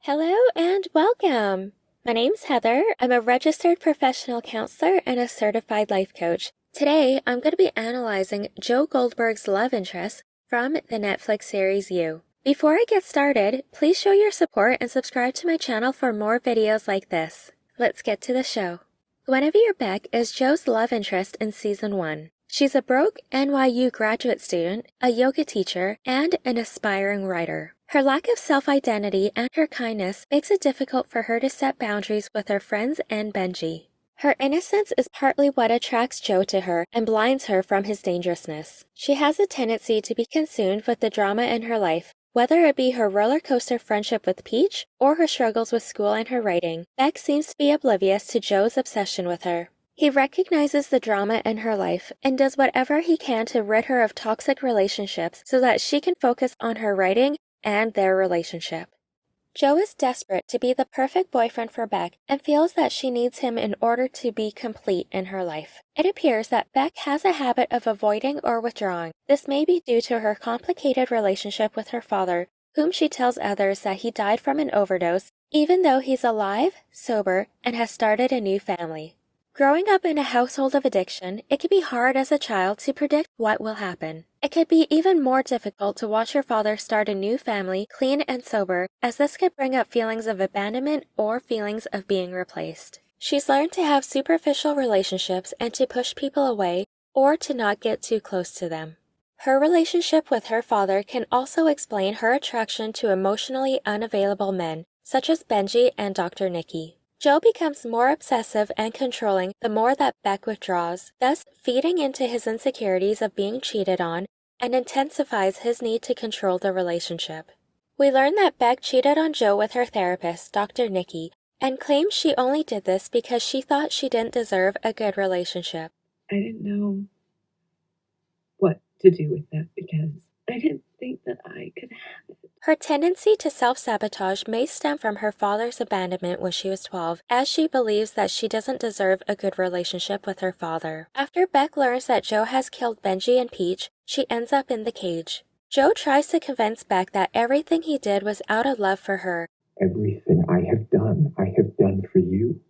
Hello and welcome! My name's Heather. I'm a registered professional counselor and a certified life coach. Today, I'm going to be analyzing Joe Goldberg's love interest from the Netflix series You. Before I get started, please show your support and subscribe to my channel for more videos like this. Let's get to the show. Guinevere Beck is Joe's love interest in Season 1. She's a broke NYU graduate student, a yoga teacher, and an aspiring writer. Her lack of self-identity and her kindness makes it difficult for her to set boundaries with her friends and Benji. Her innocence is partly what attracts Joe to her and blinds her from his dangerousness. She has a tendency to be consumed with the drama in her life, whether it be her roller coaster friendship with Peach or her struggles with school and her writing. Beck seems to be oblivious to Joe's obsession with her. He recognizes the drama in her life and does whatever he can to rid her of toxic relationships so that she can focus on her writing and their relationship. Joe is desperate to be the perfect boyfriend for Beck and feels that she needs him in order to be complete in her life. It appears that Beck has a habit of avoiding or withdrawing. This may be due to her complicated relationship with her father, whom she tells others that he died from an overdose, even though he's alive, sober, and has started a new family. Growing up in a household of addiction, it can be hard as a child to predict what will happen. It could be even more difficult to watch your father start a new family, clean and sober, as this could bring up feelings of abandonment or feelings of being replaced. She's learned to have superficial relationships and to push people away or to not get too close to them. Her relationship with her father can also explain her attraction to emotionally unavailable men, such as Benji and Dr. Nikki. Joe becomes more obsessive and controlling the more that Beck withdraws, thus feeding into his insecurities of being cheated on and intensifies his need to control the relationship. We learn that Beck cheated on Joe with her therapist, Dr. Nikki, and claims she only did this because she thought she didn't deserve a good relationship. I didn't know what to do with that because I didn't think that I could have it. Her tendency to self-sabotage may stem from her father's abandonment when she was 12, as she believes that she doesn't deserve a good relationship with her father. After Beck learns that Joe has killed Benji and Peach, she ends up in the cage. Joe tries to convince Beck that everything he did was out of love for her, Everything I have done for you.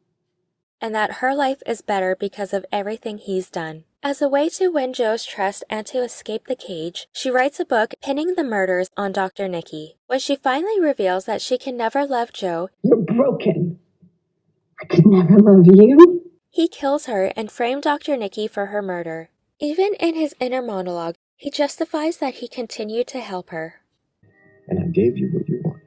and that her life is better because of everything he's done. As a way to win Joe's trust and to escape the cage, she writes a book pinning the murders on Dr. Nikki. When she finally reveals that she can never love Joe, You're broken. I could never love you. he kills her and framed Dr. Nikki for her murder. Even in his inner monologue, he justifies that he continued to help her. And I gave you what you wanted.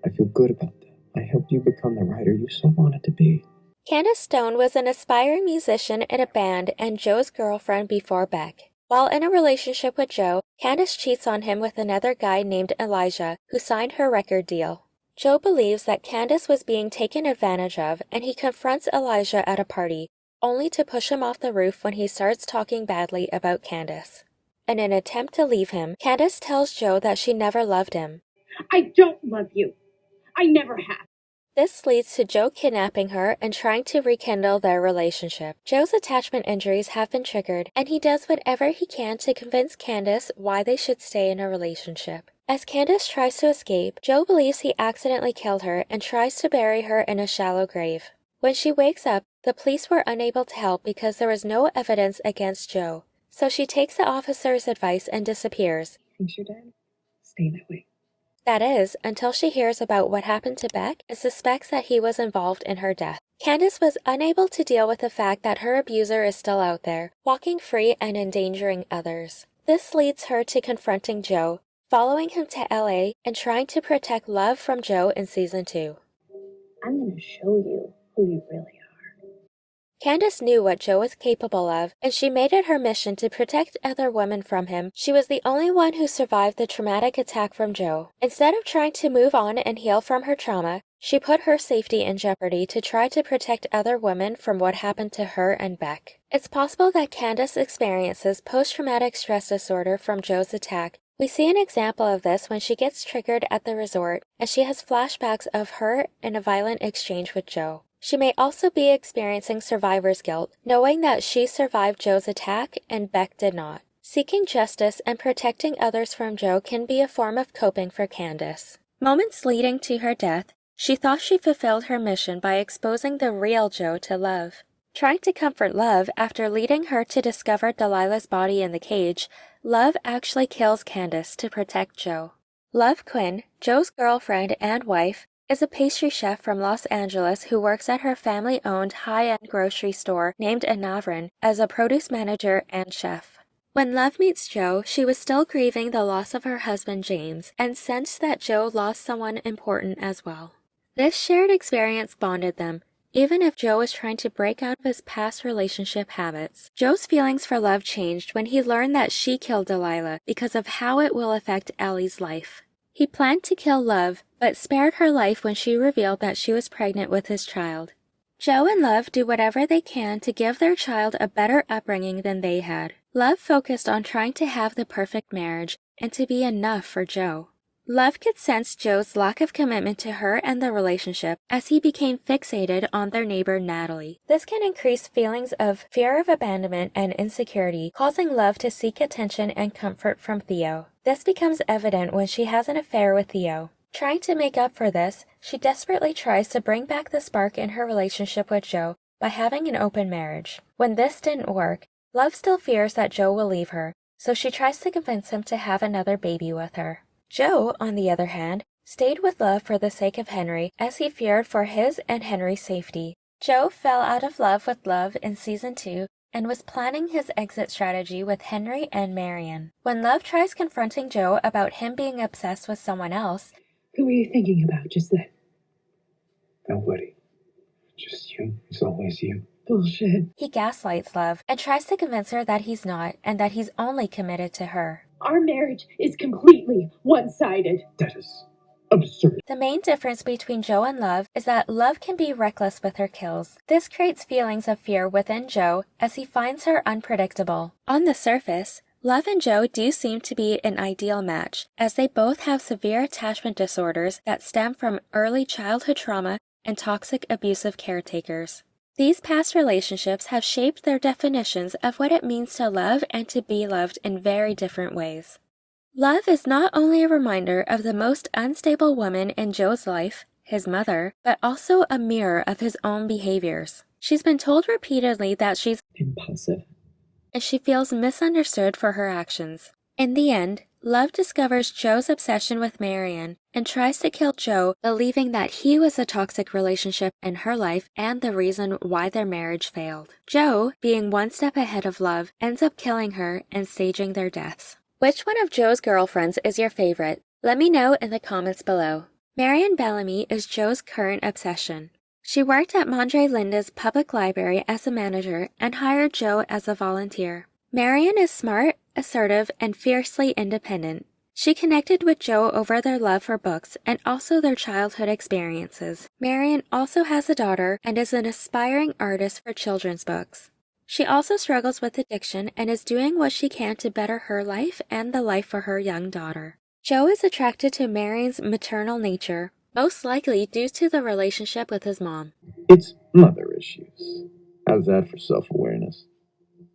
I feel good about that. I helped you become the writer you so wanted to be. Candace Stone was an aspiring musician in a band and Joe's girlfriend before Beck. While in a relationship with Joe, Candace cheats on him with another guy named Elijah, who signed her record deal. Joe believes that Candace was being taken advantage of, and he confronts Elijah at a party, only to push him off the roof when he starts talking badly about Candace. In an attempt to leave him, Candace tells Joe that she never loved him. I don't love you. I never have. This leads to Joe kidnapping her and trying to rekindle their relationship. Joe's attachment injuries have been triggered, and he does whatever he can to convince Candace why they should stay in a relationship. As Candace tries to escape, Joe believes he accidentally killed her and tries to bury her in a shallow grave. When she wakes up, the police were unable to help because there was no evidence against Joe. So she takes the officer's advice and disappears. Thinks you're dead? Stay that way. That is, until she hears about what happened to Beck and suspects that he was involved in her death. Candace was unable to deal with the fact that her abuser is still out there, walking free and endangering others. This leads her to confronting Joe, following him to LA and trying to protect love from Joe in Season 2. I'm going to show you who you really are. Candace knew what Joe was capable of, and she made it her mission to protect other women from him. She was the only one who survived the traumatic attack from Joe. Instead of trying to move on and heal from her trauma, she put her safety in jeopardy to try to protect other women from what happened to her and Beck. It's possible that Candace experiences post-traumatic stress disorder from Joe's attack. We see an example of this when she gets triggered at the resort, and she has flashbacks of her in a violent exchange with Joe. She may also be experiencing survivor's guilt, knowing that she survived Joe's attack and Beck did not. Seeking justice and protecting others from Joe can be a form of coping for Candace. Moments leading to her death, she thought she fulfilled her mission by exposing the real Joe to Love. Trying to comfort Love after leading her to discover Delilah's body in the cage, Love actually kills Candace to protect Joe. Love Quinn, Joe's girlfriend and wife, is a pastry chef from Los Angeles who works at her family-owned high-end grocery store named Anavrin as a produce manager and chef. When Love meets Joe, she was still grieving the loss of her husband James and sensed that Joe lost someone important as well. This shared experience bonded them, even if Joe was trying to break out of his past relationship habits. Joe's feelings for Love changed when he learned that she killed Delilah because of how it will affect Ellie's life. He planned to kill Love, but spared her life when she revealed that she was pregnant with his child. Joe and Love do whatever they can to give their child a better upbringing than they had. Love focused on trying to have the perfect marriage and to be enough for Joe. Love could sense Joe's lack of commitment to her and the relationship as he became fixated on their neighbor Natalie. This can increase feelings of fear of abandonment and insecurity, causing Love to seek attention and comfort from Theo. This becomes evident when she has an affair with Theo. Trying to make up for this, she desperately tries to bring back the spark in her relationship with Joe by having an open marriage. When this didn't work, Love still fears that Joe will leave her, so she tries to convince him to have another baby with her. Joe, on the other hand, stayed with Love for the sake of Henry as he feared for his and Henry's safety. Joe fell out of love with Love in Season 2 and was planning his exit strategy with Henry and Marion. When Love tries confronting Joe about him being obsessed with someone else, Who were you thinking about just then? Nobody. Just you. It's always you. Bullshit. he gaslights Love and tries to convince her that he's not and that he's only committed to her. Our marriage is completely one-sided. That is absurd. The main difference between Joe and Love is that Love can be reckless with her kills. This creates feelings of fear within Joe as he finds her unpredictable. On the surface, Love and Joe do seem to be an ideal match, as they both have severe attachment disorders that stem from early childhood trauma and toxic abusive caretakers. These past relationships have shaped their definitions of what it means to love and to be loved in very different ways. Love is not only a reminder of the most unstable woman in Joe's life, his mother, but also a mirror of his own behaviors. She's been told repeatedly that she's Impulsive. and she feels misunderstood for her actions. In the end, Love discovers Joe's obsession with Marion and tries to kill Joe, believing that he was a toxic relationship in her life and the reason why their marriage failed. Joe, being one step ahead of Love, ends up killing her and staging their deaths. Which one of Joe's girlfriends is your favorite? Let me know in the comments below. Marion Bellamy is Joe's current obsession. She worked at Mondre Linda's public library as a manager and hired Joe as a volunteer. Marion is smart, assertive, and fiercely independent. She connected with Joe over their love for books and also their childhood experiences. Marion also has a daughter and is an aspiring artist for children's books. She also struggles with addiction and is doing what she can to better her life and the life for her young daughter. Joe is attracted to Marion's maternal nature, most likely due to the relationship with his mom. It's mother issues. How's that for self-awareness?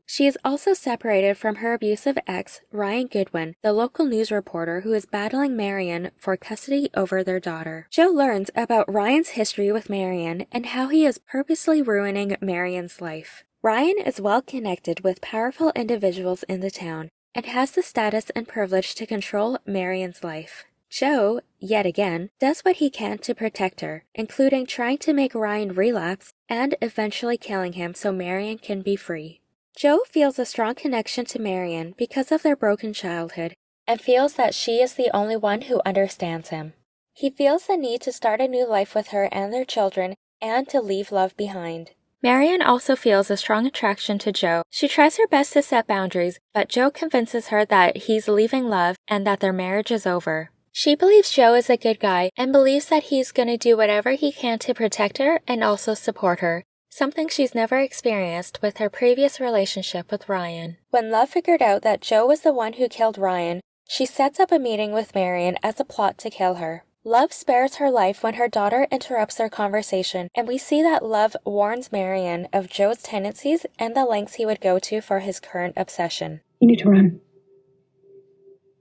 She is also separated from her abusive ex, Ryan Goodwin, the local news reporter who is battling Marion for custody over their daughter. Joe learns about Ryan's history with Marion and how he is purposely ruining Marion's life. Ryan is well connected with powerful individuals in the town and has the status and privilege to control Marion's life. Joe, yet again, does what he can to protect her, including trying to make Ryan relapse and eventually killing him so Marion can be free. Joe feels a strong connection to Marion because of their broken childhood and feels that she is the only one who understands him. He feels the need to start a new life with her and their children and to leave Love behind. Marion also feels a strong attraction to Joe. She tries her best to set boundaries, but Joe convinces her that he's leaving Love and that their marriage is over. She believes Joe is a good guy and believes that he's going to do whatever he can to protect her and also support her, something she's never experienced with her previous relationship with Ryan. When Love figured out that Joe was the one who killed Ryan, she sets up a meeting with Marion as a plot to kill her. Love spares her life when her daughter interrupts their conversation, and we see that Love warns Marion of Joe's tendencies and the lengths he would go to for his current obsession. You need to run.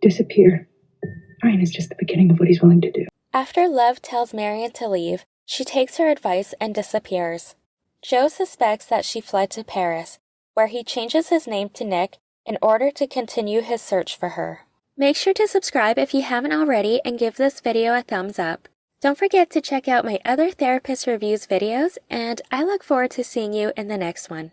Disappear. Ryan is just the beginning of what he's willing to do. After Love tells Marion to leave, she takes her advice and disappears. Joe suspects that she fled to Paris, where he changes his name to Nick in order to continue his search for her. Make sure to subscribe if you haven't already and give this video a thumbs up. Don't forget to check out my other Therapist Reviews videos, and I look forward to seeing you in the next one.